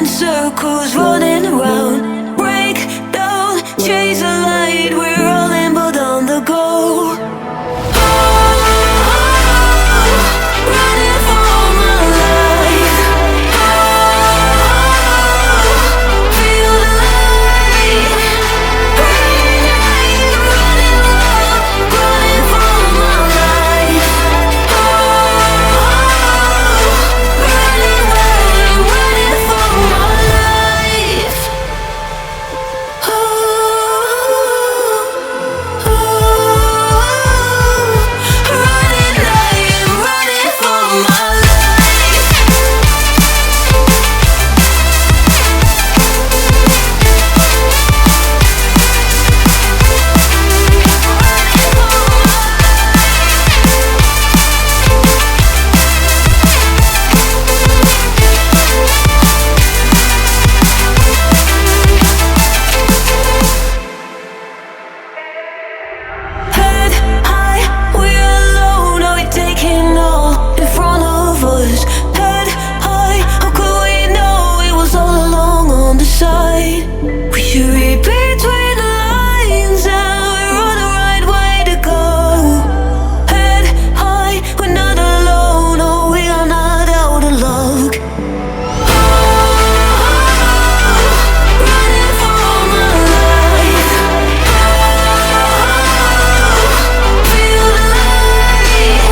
Circles running around, break down, chase the light, we're rolling but on the go. Running for my life. Feel the light. Running for my life. Running for my life. Running for my life. Head high, we're alone. Are we taking all in front of us? Head high, how could we know it was all along on the side? We should read between the lines and we're on the right way to go. Head high, we're not alone. Oh, we are not out of luck. Running for my life. Feel the light.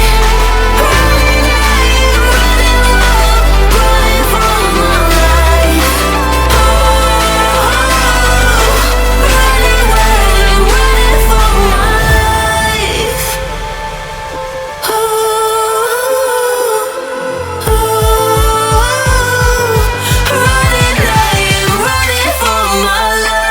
Running for my life. Running for my life. Running for my life.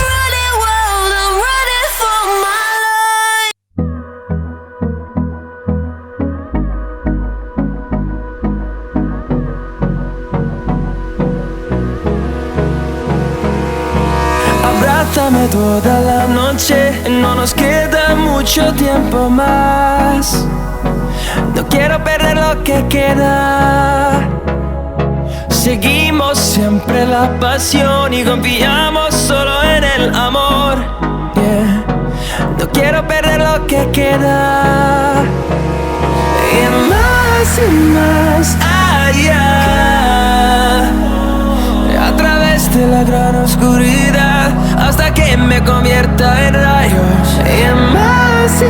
Running wild, I'm running for my life. Abrázame toda la noche, no nos queda mucho tiempo más. No quiero perder lo que queda. Seguimos siempre la pasión y confiamos solo en el amor. Yeah. No quiero perder lo que queda. Y más allá, a través de la gran oscuridad, hasta que me convierta en rayos. Y más